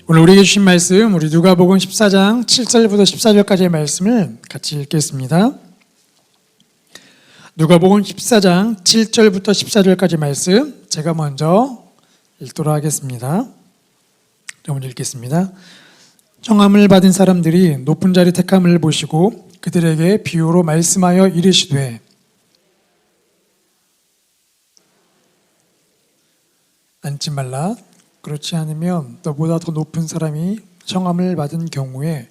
오늘 우리에게 주신 말씀, 우리 누가복음 14장 7절부터 14절까지의 말씀을 같이 읽겠습니다. 누가복음 14장 7절부터 14절까지 말씀 제가 먼저 읽도록 하겠습니다. 먼저 읽겠습니다. 청함을 받은 사람들이 높은 자리 택함을 보시고 그들에게 비유로 말씀하여 이르시되 앉지 말라. 그렇지 않으면 너보다 더 높은 사람이 청함을 받은 경우에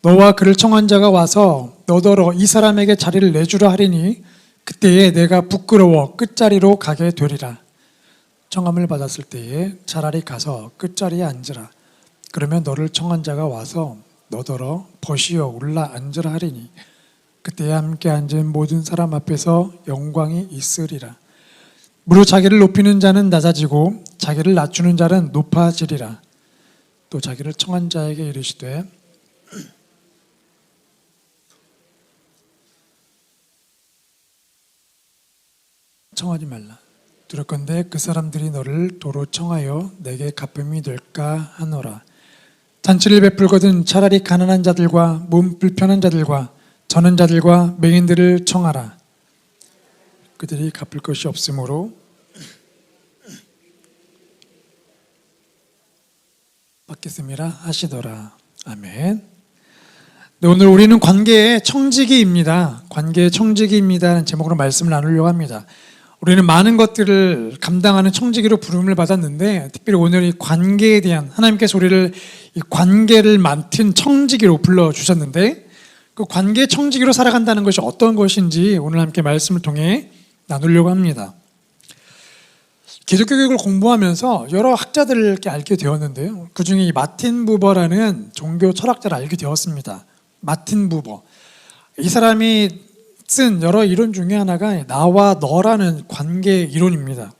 너와 그를 청한 자가 와서 너더러 이 사람에게 자리를 내주라 하리니 그때에 내가 부끄러워 끝자리로 가게 되리라. 청함을 받았을 때에 차라리 가서 끝자리에 앉으라. 그러면 너를 청한 자가 와서 너더러 벗이어 올라 앉으라 하리니 그때에 함께 앉은 모든 사람 앞에서 영광이 있으리라. 무릇 자기를 높이는 자는 낮아지고 자기를 낮추는 자는 높아지리라. 또 자기를 청한 자에게 이르시되 청하지 말라. 두렵건대 그 사람들이 너를 도로 청하여 내게 갚음이 될까 하노라. 잔치를 베풀거든 차라리 가난한 자들과 몸 불편한 자들과 저는 자들과 맹인들을 청하라. 그들이 갚을 것이 없으므로 받겠음이라 하시더라. 아멘. 네, 오늘 우리는 관계의 청지기입니다. 관계의 청지기입니다라는 제목으로 말씀을 나누려고 합니다. 우리는 많은 것들을 감당하는 청지기로 부름을 받았는데 특별히 오늘 이 관계에 대한 하나님께서 우리를 이 관계를 맡은 청지기로 불러주셨는데 그 관계의 청지기로 살아간다는 것이 어떤 것인지 오늘 함께 말씀을 통해 나누려고 합니다. 기독교 교육을 공부하면서 여러 학자들을 이렇게 알게 되었는데요. 그 중에 이 마틴 부버라는 종교 철학자를 알게 되었습니다. 마틴 부버. 이 사람이 쓴 여러 이론 중에 하나가 나와 너라는 관계 이론입니다.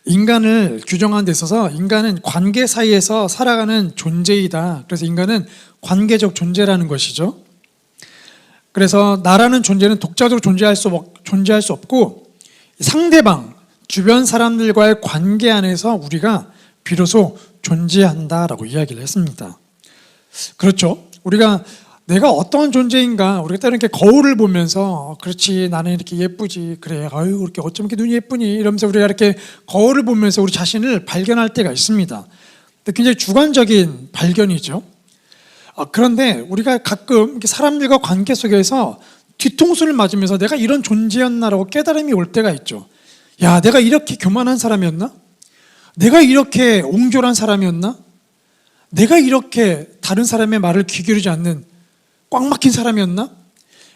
인간을 규정하는 데 있어서 인간은 관계 사이에서 살아가는 존재이다. 그래서 인간은 관계적 존재라는 것이죠. 그래서 나라는 존재는 독자적으로 존재할 수 없고 상대방, 주변 사람들과의 관계 안에서 우리가 비로소 존재한다라고 이야기를 했습니다. 그렇죠. 우리가 내가 어떤 존재인가, 우리가 때로는 이렇게 거울을 보면서 그렇지 나는 이렇게 예쁘지, 그래 아유 그렇게 어쩜 이렇게 눈이 예쁘니 이러면서 우리가 이렇게 거울을 보면서 우리 자신을 발견할 때가 있습니다. 근데 굉장히 주관적인 발견이죠. 그런데 우리가 가끔 사람들과 관계 속에서 뒤통수를 맞으면서 내가 이런 존재였나라고 깨달음이 올 때가 있죠. 야, 내가 이렇게 교만한 사람이었나? 내가 이렇게 옹졸한 사람이었나? 내가 이렇게 다른 사람의 말을 귀 기울이지 않는 꽉 막힌 사람이었나?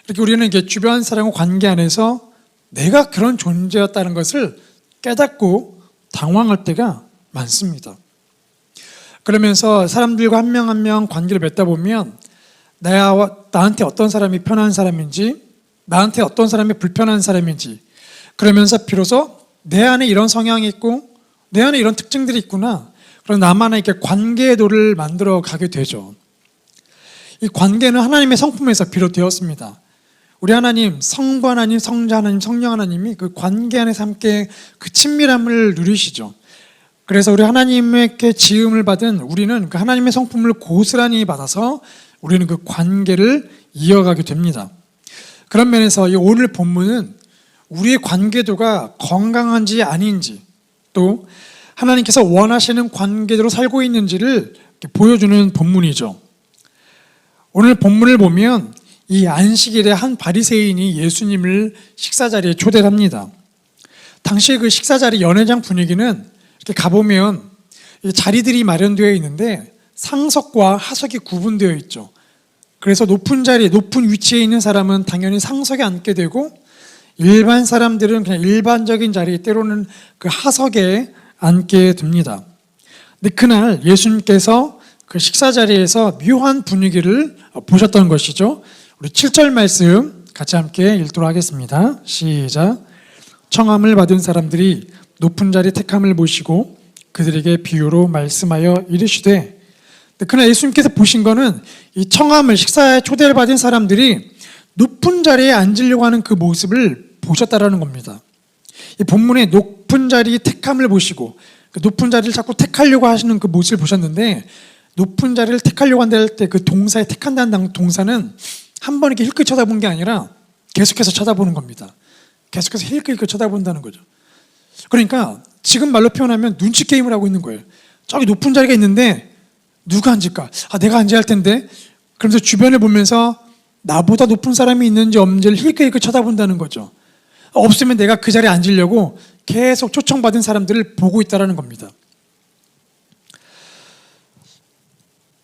이렇게 우리는 이제 주변 사람과 관계 안에서 내가 그런 존재였다는 것을 깨닫고 당황할 때가 많습니다. 그러면서 사람들과 한 명 한 명 관계를 맺다 보면 나한테 어떤 사람이 편한 사람인지 나한테 어떤 사람이 불편한 사람인지 그러면서 비로소 내 안에 이런 성향이 있고 내 안에 이런 특징들이 있구나. 그럼 나만의 이렇게 관계도를 만들어 가게 되죠. 이 관계는 하나님의 성품에서 비롯되었습니다. 우리 하나님, 성부 하나님, 성자 하나님, 성령 하나님이 그 관계 안에서 함께 그 친밀함을 누리시죠. 그래서 우리 하나님께 지음을 받은 우리는 그 하나님의 성품을 고스란히 받아서 우리는 그 관계를 이어가게 됩니다. 그런 면에서 이 오늘 본문은 우리의 관계도가 건강한지 아닌지 또 하나님께서 원하시는 관계대로 살고 있는지를 보여주는 본문이죠. 오늘 본문을 보면 이 안식일에 한 바리새인이 예수님을 식사자리에 초대를 합니다. 당시 그 식사자리 연회장 분위기는 이렇게 가보면 자리들이 마련되어 있는데 상석과 하석이 구분되어 있죠. 그래서 높은 자리, 높은 위치에 있는 사람은 당연히 상석에 앉게 되고 일반 사람들은 그냥 일반적인 자리, 때로는 그 하석에 앉게 됩니다. 근데 그날 예수님께서 그 식사 자리에서 묘한 분위기를 보셨던 것이죠. 우리 7절 말씀 같이 함께 읽도록 하겠습니다. 시작. 청함을 받은 사람들이 높은 자리 택함을 보시고 그들에게 비유로 말씀하여 이르시되 그날 예수님께서 보신 거는 이 청함을 식사에 초대를 받은 사람들이 높은 자리에 앉으려고 하는 그 모습을 보셨다라는 겁니다. 이 본문에 높은 자리 택함을 보시고 그 높은 자리를 자꾸 택하려고 하시는 그 모습을 보셨는데, 높은 자리를 택하려고 한다 할 때 그 동사에 택한다는 동사는 한 번 이렇게 힐끗 쳐다본 게 아니라 계속해서 쳐다보는 겁니다. 계속해서 힐끗힐끗 쳐다본다는 거죠. 그러니까 지금 말로 표현하면 눈치 게임을 하고 있는 거예요. 저기 높은 자리가 있는데 누가 앉을까? 내가 앉아야 할 텐데. 그러면서 주변을 보면서 나보다 높은 사람이 있는지 없는지를 힐끗힐끗 쳐다본다는 거죠. 없으면 내가 그 자리에 앉으려고 계속 초청받은 사람들을 보고 있다는 겁니다.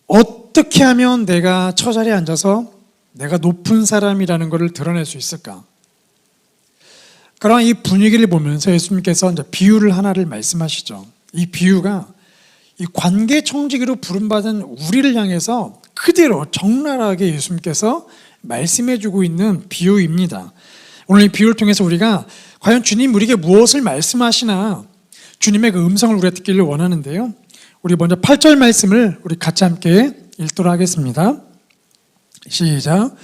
어떻게 하면 내가 저 자리에 앉아서 내가 높은 사람이라는 것을 드러낼 수 있을까? 그러한 이 분위기를 보면서 예수님께서 이제 비유를 하나를 말씀하시죠. 이 비유가 이 관계 청지기로 부름받은 우리를 향해서 그대로 적나라하게 예수님께서 말씀해주고 있는 비유입니다. 오늘 이 비유를 통해서 우리가 과연 주님 우리에게 무엇을 말씀하시나 주님의 그 음성을 우리가 듣기를 원하는데요. 우리 먼저 8절 말씀을 우리 같이 함께 읽도록 하겠습니다. 시작.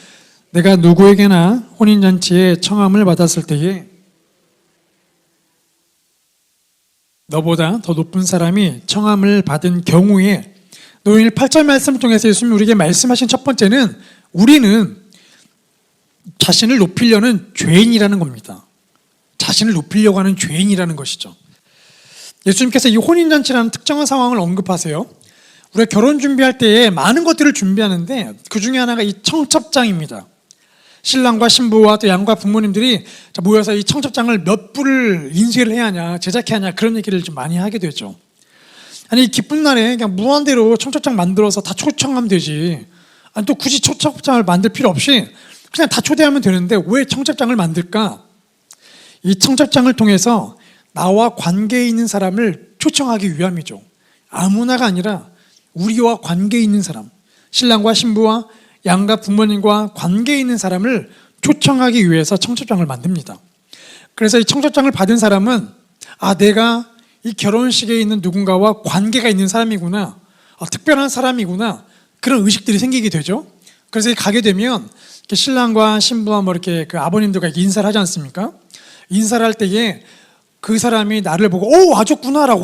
내가 누구에게나 혼인잔치에 청함을 받았을 때에 너보다 더 높은 사람이 청함을 받은 경우에, 오늘 8절 말씀을 통해서 예수님이 우리에게 말씀하신 첫 번째는 우리는 자신을 높이려는 죄인이라는 겁니다. 자신을 높이려고 하는 죄인이라는 것이죠. 예수님께서 이 혼인잔치라는 특정한 상황을 언급하세요. 우리가 결혼 준비할 때에 많은 것들을 준비하는데 그 중에 하나가 이 청첩장입니다. 신랑과 신부와 또 양과 부모님들이 모여서 이 청첩장을 몇 부를 인쇄를 해야 하냐, 제작해야 하냐, 그런 얘기를 좀 많이 하게 되죠. 아니, 기쁜 날에 그냥 무한대로 청첩장 만들어서 다 초청하면 되지. 아니, 또 굳이 청첩장을 만들 필요 없이 그냥 다 초대하면 되는데 왜 청첩장을 만들까? 이 청첩장을 통해서 나와 관계에 있는 사람을 초청하기 위함이죠. 아무나가 아니라 우리와 관계에 있는 사람, 신랑과 신부와 양가 부모님과 관계에 있는 사람을 초청하기 위해서 청첩장을 만듭니다. 그래서 이 청첩장을 받은 사람은 내가 이 결혼식에 있는 누군가와 관계가 있는 사람이구나, 특별한 사람이구나, 그런 의식들이 생기게 되죠. 그래서 가게 되면 신랑과 신부와 이렇게 그 아버님들과 인사를 하지 않습니까? 인사를 할 때에 그 사람이 나를 보고 와줬구나라고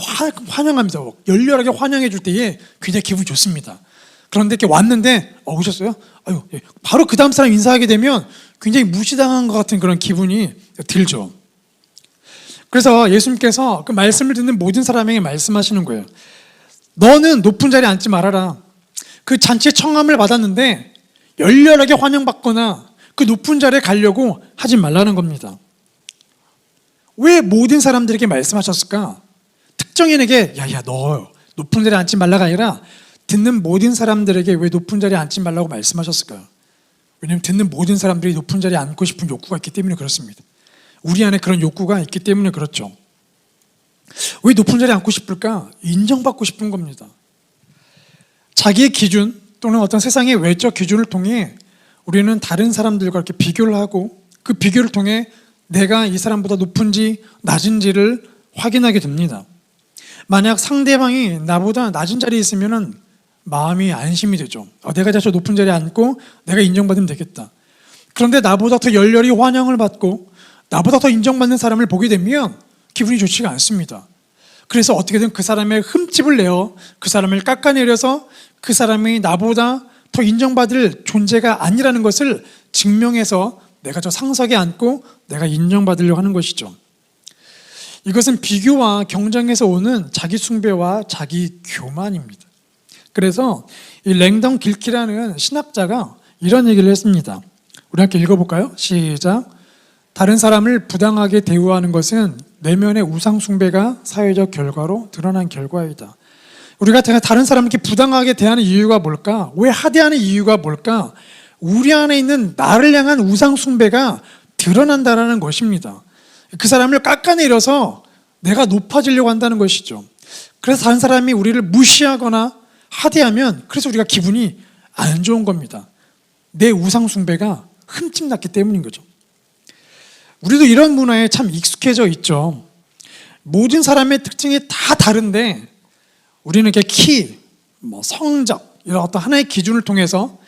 환영합니다. 열렬하게 환영해 줄 때에 굉장히 기분이 좋습니다. 그런데 이렇게 왔는데 오셨어요? 바로 그 다음 사람 인사하게 되면 굉장히 무시당한 것 같은 그런 기분이 들죠. 그래서 예수님께서 그 말씀을 듣는 모든 사람에게 말씀하시는 거예요. 너는 높은 자리에 앉지 말아라. 그 잔치에 청함을 받았는데 열렬하게 환영받거나 그 높은 자리에 가려고 하지 말라는 겁니다. 왜 모든 사람들에게 말씀하셨을까? 특정인에게 너 높은 자리에 앉지 말라가 아니라 듣는 모든 사람들에게 왜 높은 자리에 앉지 말라고 말씀하셨을까요? 왜냐하면 듣는 모든 사람들이 높은 자리에 앉고 싶은 욕구가 있기 때문에 그렇습니다. 우리 안에 그런 욕구가 있기 때문에 그렇죠. 왜 높은 자리에 앉고 싶을까? 인정받고 싶은 겁니다. 자기의 기준 또는 어떤 세상의 외적 기준을 통해 우리는 다른 사람들과 이렇게 비교를 하고 그 비교를 통해 내가 이 사람보다 높은지 낮은지를 확인하게 됩니다. 만약 상대방이 나보다 낮은 자리에 있으면 마음이 안심이 되죠. 내가 저 높은 자리에 앉고 내가 인정받으면 되겠다. 그런데 나보다 더 열렬히 환영을 받고 나보다 더 인정받는 사람을 보게 되면 기분이 좋지가 않습니다. 그래서 어떻게든 그 사람의 흠집을 내어 그 사람을 깎아내려서 그 사람이 나보다 더 인정받을 존재가 아니라는 것을 증명해서 내가 저 상석에 앉고 내가 인정받으려고 하는 것이죠. 이것은 비교와 경쟁에서 오는 자기 숭배와 자기 교만입니다. 그래서 이 랭던 길키라는 신학자가 이런 얘기를 했습니다. 우리 함께 읽어볼까요? 시작. 다른 사람을 부당하게 대우하는 것은 내면의 우상 숭배가 사회적 결과로 드러난 결과이다. 우리가 다른 사람을 이렇게 부당하게 대하는 이유가 뭘까? 왜 하대하는 이유가 뭘까? 우리 안에 있는 나를 향한 우상 숭배가 드러난다는 것입니다. 그 사람을 깎아내려서 내가 높아지려고 한다는 것이죠. 그래서 다른 사람이 우리를 무시하거나 하대하면 그래서 우리가 기분이 안 좋은 겁니다. 내 우상 숭배가 흠집났기 때문인 거죠. 우리도 이런 문화에 참 익숙해져 있죠. 모든 사람의 특징이 다 다른데 우리는 이렇게 키, 성적 이런 어떤 하나의 기준을 통해서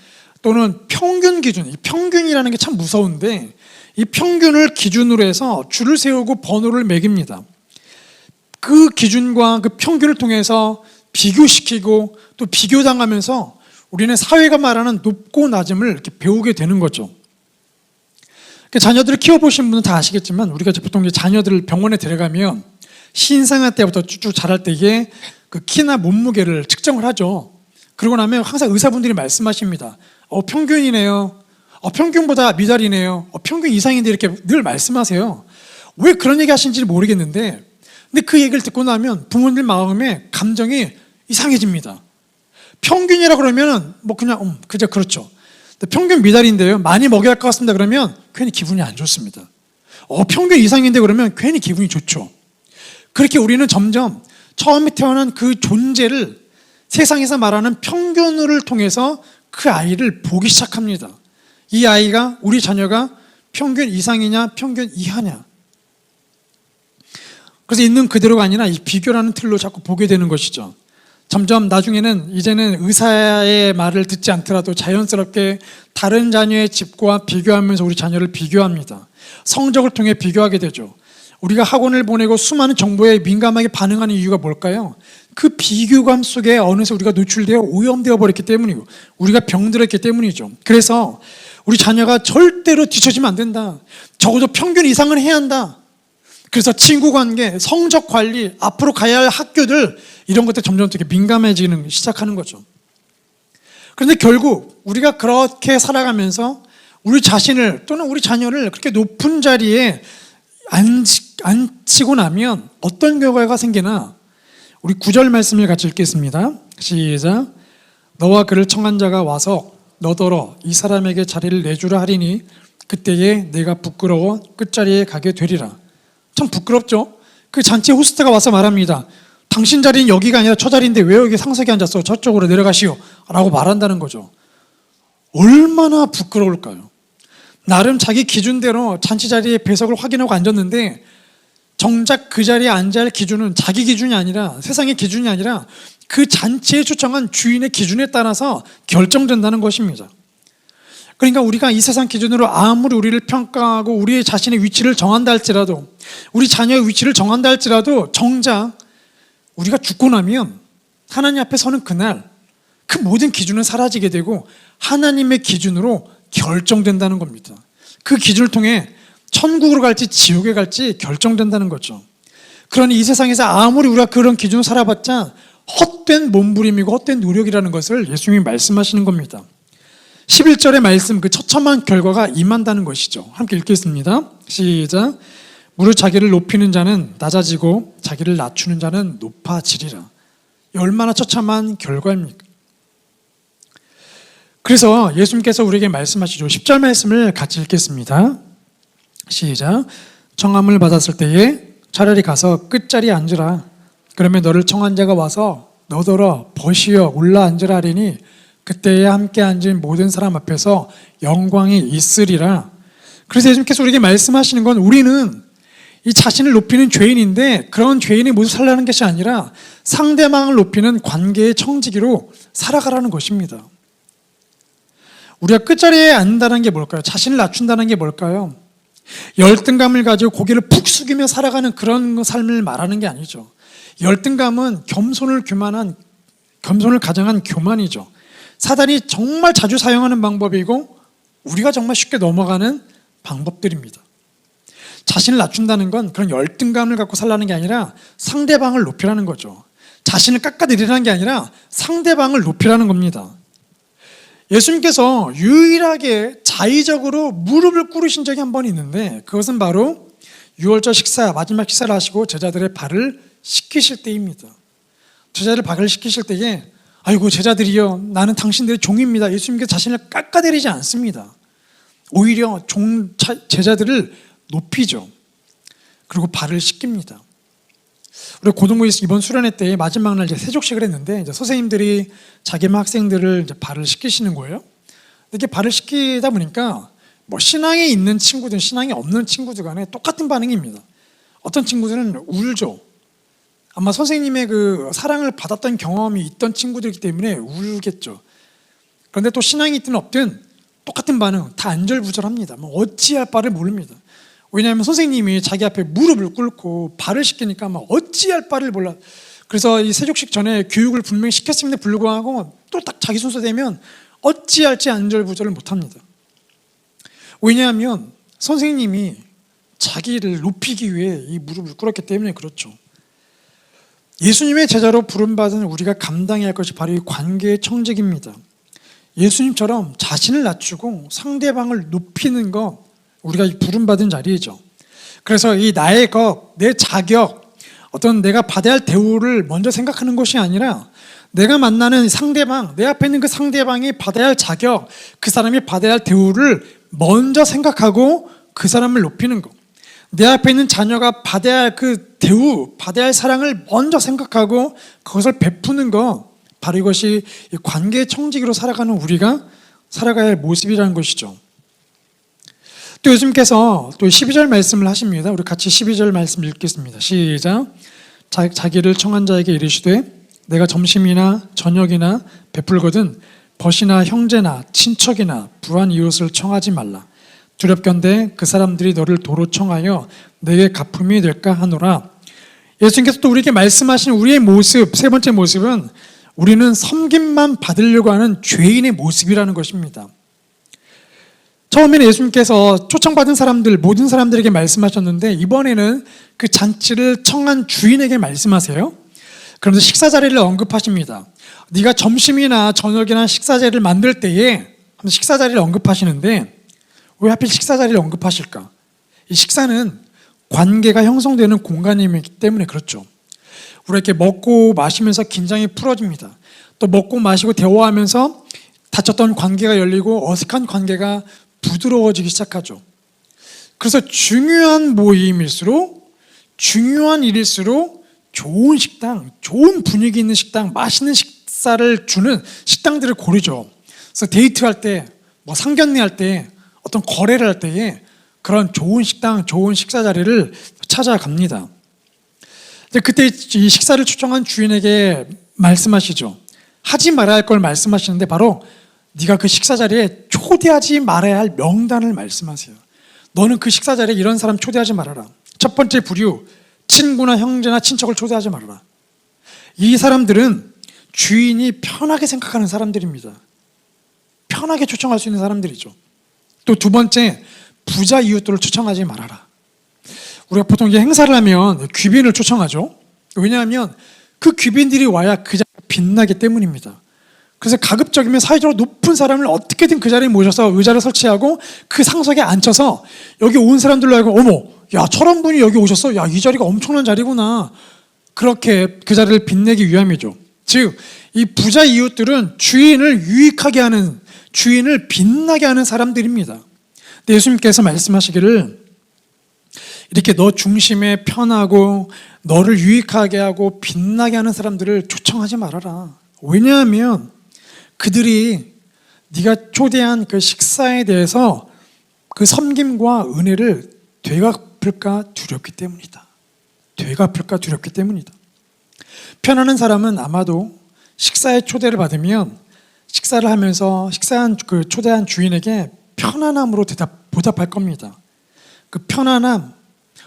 또는 평균 기준, 이 평균이라는 게 참 무서운데 이 평균을 기준으로 해서 줄을 세우고 번호를 매깁니다. 그 기준과 그 평균을 통해서 비교시키고 또 비교당하면서 우리는 사회가 말하는 높고 낮음을 이렇게 배우게 되는 거죠. 자녀들을 키워보신 분은 다 아시겠지만 우리가 보통 이제 자녀들을 병원에 데려가면 신생아 때부터 쭉쭉 자랄 때에 그 키나 몸무게를 측정을 하죠. 그러고 나면 항상 의사분들이 말씀하십니다. 평균이네요. 평균보다 미달이네요. 평균 이상인데 이렇게 늘 말씀하세요. 왜 그런 얘기 하시는지 모르겠는데 근데 그 얘기를 듣고 나면 부모님 마음에 감정이 이상해집니다. 평균이라 그러면 뭐 그냥 그저 그렇죠. 평균 미달인데요. 많이 먹여야 할 것 같습니다. 그러면 괜히 기분이 안 좋습니다. 평균 이상인데 그러면 괜히 기분이 좋죠. 그렇게 우리는 점점 처음에 태어난 그 존재를 세상에서 말하는 평균을 통해서 그 아이를 보기 시작합니다. 이 아이가 우리 자녀가 평균 이상이냐 평균 이하냐. 그래서 있는 그대로가 아니라 이 비교라는 틀로 자꾸 보게 되는 것이죠. 점점 나중에는 이제는 의사의 말을 듣지 않더라도 자연스럽게 다른 자녀의 집과 비교하면서 우리 자녀를 비교합니다. 성적을 통해 비교하게 되죠. 우리가 학원을 보내고 수많은 정보에 민감하게 반응하는 이유가 뭘까요? 그 비교감 속에 어느새 우리가 노출되어 오염되어 버렸기 때문이고 우리가 병들었기 때문이죠. 그래서 우리 자녀가 절대로 뒤처지면 안 된다. 적어도 평균 이상은 해야 한다. 그래서 친구 관계, 성적 관리, 앞으로 가야 할 학교들 이런 것들 점점 되게 민감해지는 시작하는 거죠. 그런데 결국 우리가 그렇게 살아가면서 우리 자신을 또는 우리 자녀를 그렇게 높은 자리에 앉히고 나면 어떤 결과가 생기나 우리 9절 말씀을 같이 읽겠습니다. 시작. 너와 그를 청한 자가 와서 너더러 이 사람에게 자리를 내주라 하리니 그때에 내가 부끄러워 끝자리에 가게 되리라. 참 부끄럽죠. 그 잔치 호스트가 와서 말합니다. 당신 자리는 여기가 아니라 저 자리인데 왜 여기 상석에 앉았어? 저쪽으로 내려가시오 라고 말한다는 거죠. 얼마나 부끄러울까요? 나름 자기 기준대로 잔치 자리에 배석을 확인하고 앉았는데 정작 그 자리에 앉아야 할 기준은 자기 기준이 아니라 세상의 기준이 아니라 그 잔치에 초청한 주인의 기준에 따라서 결정된다는 것입니다. 그러니까 우리가 이 세상 기준으로 아무리 우리를 평가하고 우리의 자신의 위치를 정한다 할지라도 우리 자녀의 위치를 정한다 할지라도 정작 우리가 죽고 나면 하나님 앞에 서는 그날 그 모든 기준은 사라지게 되고 하나님의 기준으로 결정된다는 겁니다. 그 기준을 통해 천국으로 갈지 지옥에 갈지 결정된다는 거죠. 그러니 이 세상에서 아무리 우리가 그런 기준으로 살아봤자 헛된 몸부림이고 헛된 노력이라는 것을 예수님이 말씀하시는 겁니다. 11절의 말씀, 그 처참한 결과가 임한다는 것이죠. 함께 읽겠습니다. 시작. 무릇 자기를 높이는 자는 낮아지고 자기를 낮추는 자는 높아지리라. 얼마나 처참한 결과입니까? 그래서 예수님께서 우리에게 말씀하시죠. 10절 말씀을 같이 읽겠습니다. 시작. 청함을 받았을 때에 차라리 가서 끝자리에 앉으라. 그러면 너를 청한 자가 와서 너더러 벗이어 올라 앉으라 하리니 그때에 함께 앉은 모든 사람 앞에서 영광이 있으리라. 그래서 예수님께서 우리에게 말씀하시는 건 우리는 이 자신을 높이는 죄인인데 그런 죄인이 모두 살라는 것이 아니라 상대방을 높이는 관계의 청지기로 살아가라는 것입니다. 우리가 끝자리에 앉는다는 게 뭘까요? 자신을 낮춘다는 게 뭘까요? 열등감을 가지고 고개를 푹 숙이며 살아가는 그런 삶을 말하는 게 아니죠. 열등감은 겸손을 가정한 교만이죠. 사단이 정말 자주 사용하는 방법이고 우리가 정말 쉽게 넘어가는 방법들입니다. 자신을 낮춘다는 건 그런 열등감을 갖고 살라는 게 아니라 상대방을 높이라는 거죠. 자신을 깎아내리라는 게 아니라 상대방을 높이라는 겁니다. 예수님께서 유일하게 자의적으로 무릎을 꿇으신 적이 한 번 있는데 그것은 바로 유월절 식사, 마지막 식사를 하시고 제자들의 발을 씻기실 때입니다. 제자들 발을 씻기실 때에 아이고 제자들이여 나는 당신들의 종입니다. 예수님께서 자신을 깎아내리지 않습니다. 오히려 제자들을 높이죠. 그리고 발을 씻깁니다. 우리 고등부에서 이번 수련회 때 마지막 날 이제 세족식을 했는데 이제 선생님들이 자기 학생들을 이제 발을 씻기시는 거예요. 이렇게 발을 씻기다 보니까 뭐 신앙에 있는 친구들, 신앙이 없는 친구들 간에 똑같은 반응입니다. 어떤 친구들은 울죠. 아마 선생님의 그 사랑을 받았던 경험이 있던 친구들이기 때문에 울겠죠. 그런데 또 신앙이 있든 없든 똑같은 반응, 다 안절부절합니다. 뭐 어찌할 바를 모릅니다. 왜냐하면 선생님이 자기 앞에 무릎을 꿇고 발을 씻기니까 막 어찌할 바를 몰라. 그래서 이 세족식 전에 교육을 분명히 시켰음에도 불구하고 또 딱 자기 순서 되면 어찌할지 안절부절을 못합니다. 왜냐하면 선생님이 자기를 높이기 위해 이 무릎을 꿇었기 때문에 그렇죠. 예수님의 제자로 부름받은 우리가 감당해야 할 것이 바로 이 관계의 청직입니다. 예수님처럼 자신을 낮추고 상대방을 높이는 것, 우리가 부름받은 자리이죠. 그래서 이 나의 것, 내 자격, 어떤 내가 받아야 할 대우를 먼저 생각하는 것이 아니라 내가 만나는 상대방, 내 앞에 있는 그 상대방이 받아야 할 자격, 그 사람이 받아야 할 대우를 먼저 생각하고 그 사람을 높이는 것. 내 앞에 있는 자녀가 받아야 할 그 대우, 받아야 할 사랑을 먼저 생각하고 그것을 베푸는 것, 바로 이것이 관계의 청지기로 살아가는 우리가 살아가야 할 모습이라는 것이죠. 또 예수님께서 또 12절 말씀을 하십니다. 우리 같이 12절 말씀 읽겠습니다. 시작. 자기를 청한 자에게 이르시되 내가 점심이나 저녁이나 베풀거든 벗이나 형제나 친척이나 부한 이웃을 청하지 말라. 두렵건대 그 사람들이 너를 도로 청하여 내게 갚음이 될까 하노라. 예수님께서 또 우리에게 말씀하신 우리의 모습, 세 번째 모습은 우리는 섬김만 받으려고 하는 죄인의 모습이라는 것입니다. 처음에는 예수님께서 초청받은 사람들, 모든 사람들에게 말씀하셨는데 이번에는 그 잔치를 청한 주인에게 말씀하세요. 그러면서 식사 자리를 언급하십니다. 네가 점심이나 저녁이나 식사 자리를 만들 때에 식사 자리를 언급하시는데 왜 하필 식사 자리를 언급하실까? 이 식사는 관계가 형성되는 공간이기 때문에 그렇죠. 우리가 이렇게 먹고 마시면서 긴장이 풀어집니다. 또 먹고 마시고 대화하면서 닫혔던 관계가 열리고 어색한 관계가 부드러워지기 시작하죠. 그래서 중요한 모임일수록, 중요한 일일수록 좋은 식당, 좋은 분위기 있는 식당, 맛있는 식사를 주는 식당들을 고르죠. 그래서 데이트할 때, 뭐 상견례할 때, 어떤 거래를 할 때에 그런 좋은 식당, 좋은 식사 자리를 찾아갑니다. 그때 이 식사를 초청한 주인에게 말씀하시죠. 하지 말아야 할 걸 말씀하시는데 바로 네가 그 식사 자리에 초대하지 말아야 할 명단을 말씀하세요. 너는 그 식사 자리에 이런 사람 초대하지 말아라. 첫 번째 부류, 친구나 형제나 친척을 초대하지 말아라. 이 사람들은 주인이 편하게 생각하는 사람들입니다. 편하게 초청할 수 있는 사람들이죠. 또 두 번째, 부자 이웃들을 초청하지 말아라. 우리가 보통 이제 행사를 하면 귀빈을 초청하죠. 왜냐하면 그 귀빈들이 와야 그 자리가 빛나기 때문입니다. 그래서 가급적이면 사회적으로 높은 사람을 어떻게든 그 자리에 모셔서 의자를 설치하고 그 상석에 앉혀서 여기 온 사람들로 알고 어머, 야 저런 분이 여기 오셨어? 야 이 자리가 엄청난 자리구나. 그렇게 그 자리를 빛내기 위함이죠. 즉 이 부자 이웃들은 주인을 유익하게 하는, 주인을 빛나게 하는 사람들입니다. 근데 예수님께서 말씀하시기를 이렇게 너 중심에 편하고 너를 유익하게 하고 빛나게 하는 사람들을 초청하지 말아라. 왜냐하면 그들이 네가 초대한 그 식사에 대해서 그 섬김과 은혜를 되갚을까 두렵기 때문이다. 되갚을까 두렵기 때문이다. 편안한 사람은 아마도 식사에 초대를 받으면 식사를 하면서 식사한 그 초대한 주인에게 편안함으로 보답할 겁니다. 그 편안함,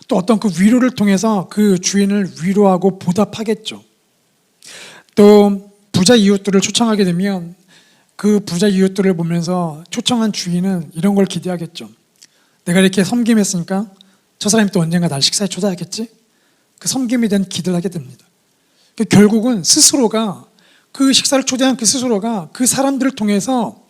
또 어떤 그 위로를 통해서 그 주인을 위로하고 보답하겠죠. 또 부자 이웃들을 초청하게 되면 그 부자 이웃들을 보면서 초청한 주인은 이런 걸 기대하겠죠. 내가 이렇게 섬김했으니까 저 사람이 또 언젠가 날 식사에 초대하겠지? 그 섬김에 대한 기대를 하게 됩니다. 결국은 스스로가 그 식사를 초대한 그 스스로가 그 사람들을 통해서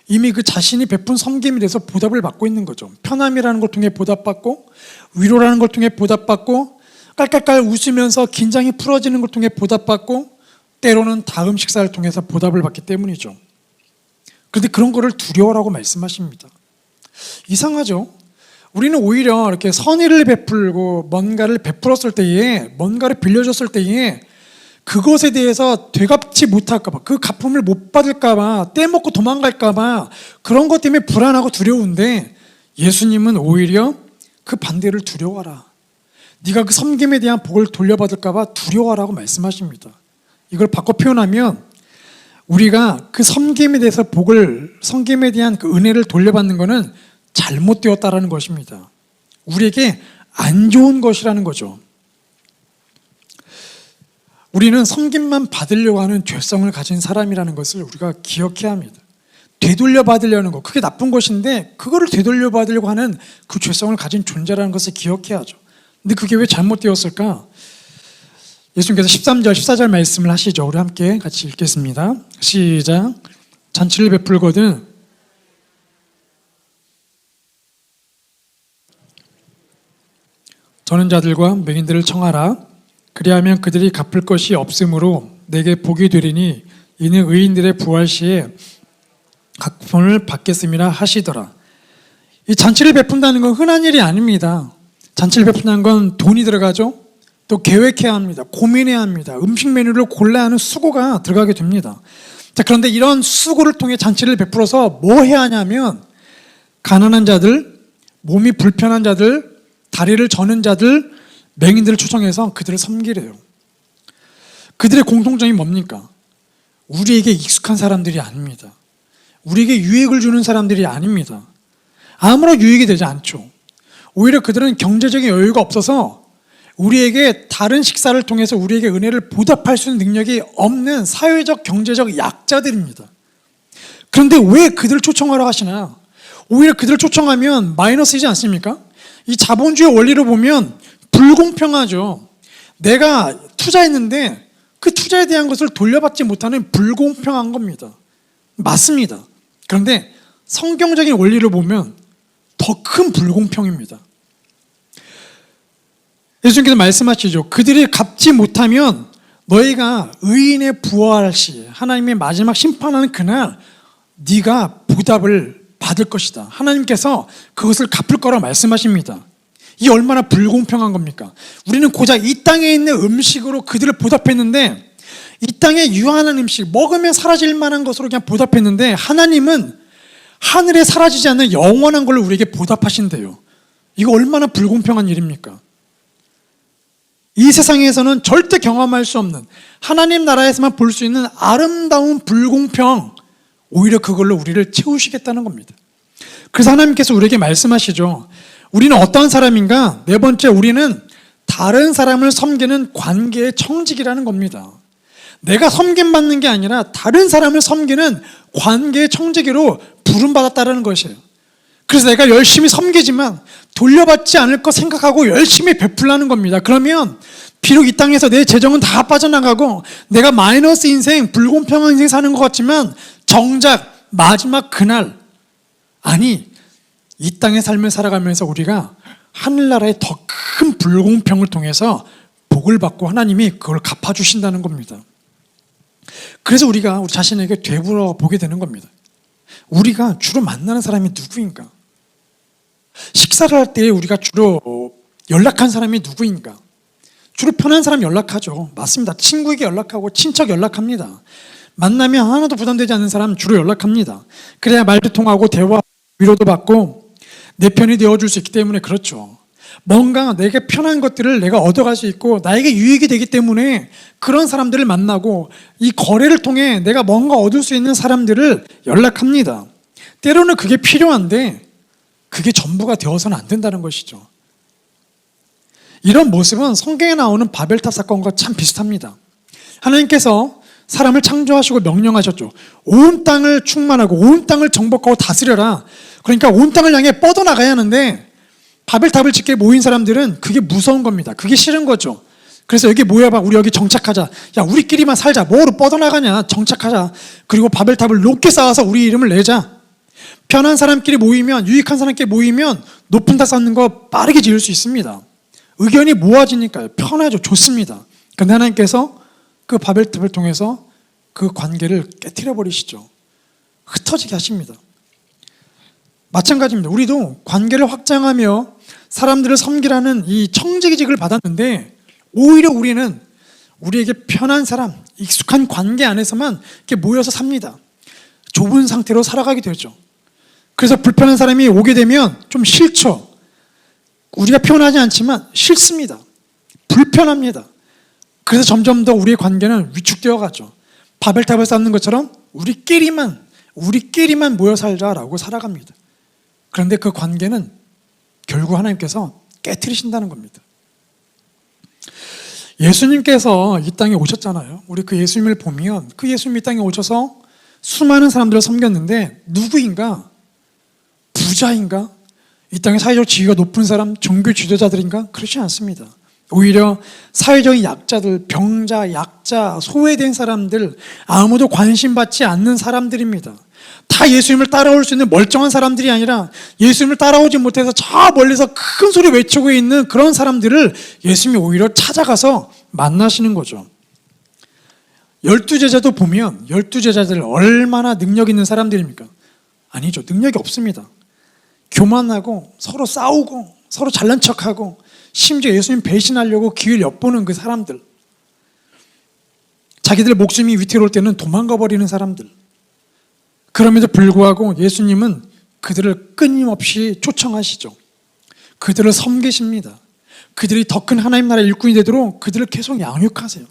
이미 그 자신이 베푼 섬김에 대해서 보답을 받고 있는 거죠. 편함이라는 걸 통해 보답받고 위로라는 걸 통해 보답받고 깔깔깔 웃으면서 긴장이 풀어지는 걸 통해 보답받고 때로는 다음 식사를 통해서 보답을 받기 때문이죠. 그런데 그런 거를 두려워라고 말씀하십니다. 이상하죠? 우리는 오히려 이렇게 선의를 베풀고 뭔가를 베풀었을 때에, 뭔가를 빌려줬을 때에 그것에 대해서 되갚지 못할까 봐, 그 갚음을 못 받을까 봐, 떼먹고 도망갈까 봐 그런 것 때문에 불안하고 두려운데 예수님은 오히려 그 반대를 두려워하라. 네가 그 섬김에 대한 복을 돌려받을까 봐 두려워하라고 말씀하십니다. 이걸 바꿔 표현하면 우리가 그 섬김에 대해서 섬김에 대한 그 은혜를 돌려받는 것은 잘못되었다라는 것입니다. 우리에게 안 좋은 것이라는 거죠. 우리는 섬김만 받으려고 하는 죄성을 가진 사람이라는 것을 우리가 기억해야 합니다. 되돌려 받으려는 것, 그게 나쁜 것인데 그거를 되돌려 받으려고 하는 그 죄성을 가진 존재라는 것을 기억해야죠. 근데 그게 왜 잘못되었을까? 예수님께서 13절, 14절 말씀을 하시죠. 우리 함께 같이 읽겠습니다. 시작. 잔치를 베풀거든 저는 자들과 맹인들을 청하라. 그리하면 그들이 갚을 것이 없으므로 내게 복이 되리니 이는 의인들의 부활 시에 각본을 받겠음이라 하시더라. 이 잔치를 베푼다는 건 흔한 일이 아닙니다. 잔치를 베푼다는 건 돈이 들어가죠. 또 계획해야 합니다. 고민해야 합니다. 음식 메뉴를 골라야 하는 수고가 들어가게 됩니다. 자, 그런데 이런 수고를 통해 잔치를 베풀어서 뭐 해야 하냐면 가난한 자들, 몸이 불편한 자들, 다리를 저는 자들, 맹인들을 초청해서 그들을 섬기래요. 그들의 공통점이 뭡니까? 우리에게 익숙한 사람들이 아닙니다. 우리에게 유익을 주는 사람들이 아닙니다. 아무런 유익이 되지 않죠. 오히려 그들은 경제적인 여유가 없어서 우리에게 다른 식사를 통해서 우리에게 은혜를 보답할 수 있는 능력이 없는 사회적 경제적 약자들입니다. 그런데 왜 그들을 초청하러 하시나? 오히려 그들을 초청하면 마이너스이지 않습니까? 이 자본주의 원리로 보면 불공평하죠. 내가 투자했는데 그 투자에 대한 것을 돌려받지 못하는 불공평한 겁니다. 맞습니다. 그런데 성경적인 원리를 보면 더 큰 불공평입니다. 예수님께서 말씀하시죠. 그들이 갚지 못하면 너희가 의인의 부활 시 하나님의 마지막 심판하는 그날 네가 보답을 받을 것이다. 하나님께서 그것을 갚을 거라 말씀하십니다. 이 얼마나 불공평한 겁니까? 우리는 고작 이 땅에 있는 음식으로 그들을 보답했는데 이 땅에 유한한 음식, 먹으면 사라질 만한 것으로 그냥 보답했는데 하나님은 하늘에 사라지지 않는 영원한 걸로 우리에게 보답하신대요. 이거 얼마나 불공평한 일입니까? 이 세상에서는 절대 경험할 수 없는 하나님 나라에서만 볼 수 있는 아름다운 불공평, 오히려 그걸로 우리를 채우시겠다는 겁니다. 그래서 하나님께서 우리에게 말씀하시죠. 우리는 어떤 사람인가? 네 번째, 우리는 다른 사람을 섬기는 관계의 청직이라는 겁니다. 내가 섬김받는 게 아니라 다른 사람을 섬기는 관계의 청지기로 부름받았다는 것이에요. 그래서 내가 열심히 섬기지만 돌려받지 않을 거 생각하고 열심히 베풀라는 겁니다. 그러면 비록 이 땅에서 내 재정은 다 빠져나가고 내가 마이너스 인생, 불공평한 인생 사는 것 같지만 정작 마지막 그날, 아니 이 땅의 삶을 살아가면서 우리가 하늘나라의 더 큰 불공평을 통해서 복을 받고 하나님이 그걸 갚아주신다는 겁니다. 그래서 우리가 우리 자신에게 되돌아 보게 되는 겁니다. 우리가 주로 만나는 사람이 누구인가? 식사를 할 때 우리가 주로 연락한 사람이 누구인가? 주로 편한 사람 연락하죠. 맞습니다. 친구에게 연락하고 친척 연락합니다. 만나면 하나도 부담되지 않는 사람 주로 연락합니다. 그래야 말도 통하고 대화, 위로도 받고 내 편이 되어줄 수 있기 때문에 그렇죠. 뭔가 내게 편한 것들을 내가 얻어갈 수 있고 나에게 유익이 되기 때문에 그런 사람들을 만나고 이 거래를 통해 내가 뭔가 얻을 수 있는 사람들을 연락합니다. 때로는 그게 필요한데 그게 전부가 되어서는 안 된다는 것이죠. 이런 모습은 성경에 나오는 바벨탑 사건과 참 비슷합니다. 하나님께서 사람을 창조하시고 명령하셨죠. 온 땅을 충만하고 온 땅을 정복하고 다스려라. 그러니까 온 땅을 향해 뻗어나가야 하는데 바벨탑을 짓게 모인 사람들은 그게 무서운 겁니다. 그게 싫은 거죠. 그래서 여기 모여봐. 우리 여기 정착하자. 야, 우리끼리만 살자. 뭐로 뻗어나가냐. 정착하자. 그리고 바벨탑을 높게 쌓아서 우리 이름을 내자. 편한 사람끼리 모이면, 유익한 사람끼리 모이면 높은 탑 쌓는 거 빠르게 지을 수 있습니다. 의견이 모아지니까요. 편하죠. 좋습니다. 그런데 하나님께서 그 바벨탑을 통해서 그 관계를 깨트려 버리시죠. 흩어지게 하십니다. 마찬가지입니다. 우리도 관계를 확장하며 사람들을 섬기라는 이 청지기직을 받았는데 오히려 우리는 우리에게 편한 사람, 익숙한 관계 안에서만 이렇게 모여서 삽니다. 좁은 상태로 살아가게 되죠. 그래서 불편한 사람이 오게 되면 좀 싫죠. 우리가 편하지 않지만 싫습니다. 불편합니다. 그래서 점점 더 우리의 관계는 위축되어 가죠. 바벨탑을 쌓는 것처럼 우리끼리만 모여 살자라고 살아갑니다. 그런데 그 관계는 결국 하나님께서 깨트리신다는 겁니다. 예수님께서 이 땅에 오셨잖아요. 우리 그 예수님을 보면 그 예수님이 이 땅에 오셔서 수많은 사람들을 섬겼는데 누구인가? 부자인가? 이 땅에 사회적 지위가 높은 사람, 종교 지도자들인가? 그렇지 않습니다. 오히려 사회적인 약자들, 병자, 약자, 소외된 사람들, 아무도 관심받지 않는 사람들입니다. 다 예수님을 따라올 수 있는 멀쩡한 사람들이 아니라 예수님을 따라오지 못해서 저 멀리서 큰 소리 외치고 있는 그런 사람들을 예수님이 오히려 찾아가서 만나시는 거죠. 12제자도 보면 12제자들 얼마나 능력 있는 사람들입니까? 아니죠. 능력이 없습니다. 교만하고 서로 싸우고 서로 잘난 척하고 심지어 예수님 배신하려고 기회를 엿보는 그 사람들, 자기들 목숨이 위태로울 때는 도망가 버리는 사람들. 그럼에도 불구하고 예수님은 그들을 끊임없이 초청하시죠. 그들을 섬기십니다. 그들이 더 큰 하나님 나라의 일꾼이 되도록 그들을 계속 양육하세요.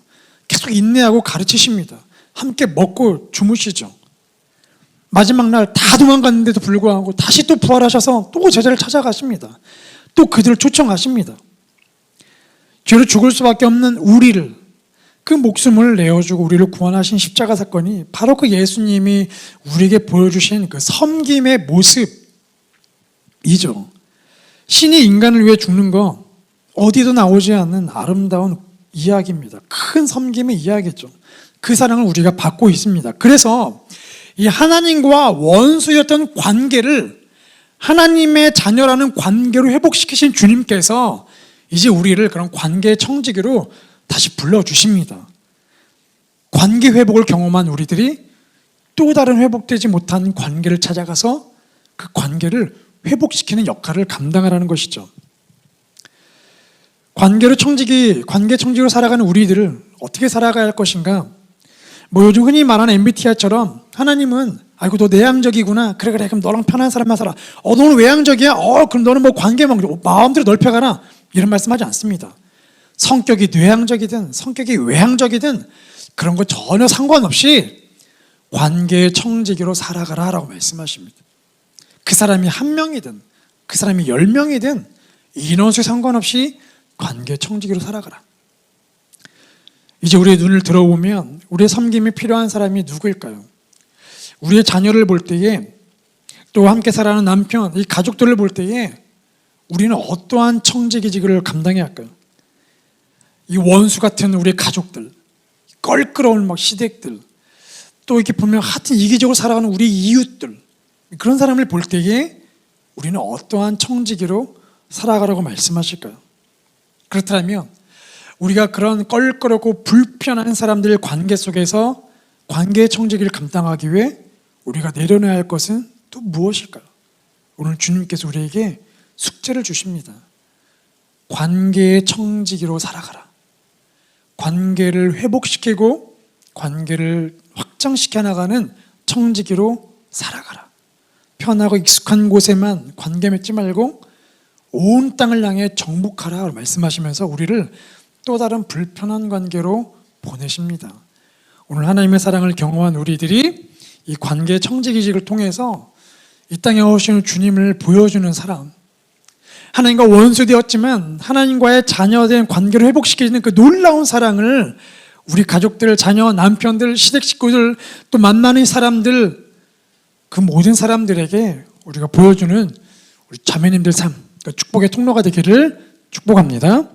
계속 인내하고 가르치십니다. 함께 먹고 주무시죠. 마지막 날 다 도망갔는데도 불구하고 다시 또 부활하셔서 또 제자를 찾아가십니다. 또 그들을 초청하십니다. 죄로 죽을 수밖에 없는 우리를, 그 목숨을 내어주고 우리를 구원하신 십자가 사건이 바로 그 예수님이 우리에게 보여주신 그 섬김의 모습이죠. 신이 인간을 위해 죽는 거 어디도 나오지 않는 아름다운 이야기입니다. 큰 섬김의 이야기죠. 그 사랑을 우리가 받고 있습니다. 그래서 이 하나님과 원수였던 관계를 하나님의 자녀라는 관계로 회복시키신 주님께서 이제 우리를 그런 관계의 청지기로 다시 불러주십니다. 관계 회복을 경험한 우리들이 또 다른 회복되지 못한 관계를 찾아가서 그 관계를 회복시키는 역할을 감당하라는 것이죠. 관계 청지기로 살아가는 우리들을 어떻게 살아가야 할 것인가? 요즘 흔히 말하는 MBTI처럼 하나님은 아이고 너 내향적이구나. 그래 그럼 너랑 편한 사람만 살아. 너는 외향적이야. 그럼 너는 관계만 마음대로 넓혀가라. 이런 말씀하지 않습니다. 성격이 뇌향적이든 성격이 외향적이든 그런 거 전혀 상관없이 관계의 청지기로 살아가라라고 말씀하십니다. 그 사람이 1명이든 그 사람이 10명이든 인원수에 상관없이 관계의 청지기로 살아가라. 이제 우리의 눈을 들어보면 우리의 섬김이 필요한 사람이 누구일까요? 우리의 자녀를 볼 때에, 또 함께 살아가는 남편, 이 가족들을 볼 때에 우리는 어떠한 청지기직을 감당해야 할까요? 이 원수 같은 우리의 가족들, 껄끄러운 시댁들, 또 이렇게 보면 하여튼 이기적으로 살아가는 우리 이웃들, 그런 사람을 볼 때에 우리는 어떠한 청지기로 살아가라고 말씀하실까요? 그렇다면 우리가 그런 껄끄럽고 불편한 사람들의 관계 속에서 관계의 청지기를 감당하기 위해 우리가 내려놔야 할 것은 또 무엇일까요? 오늘 주님께서 우리에게 숙제를 주십니다. 관계의 청지기로 살아가라. 관계를 회복시키고 관계를 확장시켜 나가는 청지기로 살아가라. 편하고 익숙한 곳에만 관계 맺지 말고 온 땅을 향해 정복하라 말씀하시면서 우리를 또 다른 불편한 관계로 보내십니다. 오늘 하나님의 사랑을 경험한 우리들이 이 관계의 청지기직을 통해서 이 땅에 오시는 주님을 보여주는 사람, 하나님과 원수되었지만 하나님과의 자녀된 관계를 회복시키는 그 놀라운 사랑을 우리 가족들, 자녀, 남편들, 시댁 식구들, 또 만나는 사람들, 그 모든 사람들에게 우리가 보여주는 우리 자매님들 삶, 축복의 통로가 되기를 축복합니다.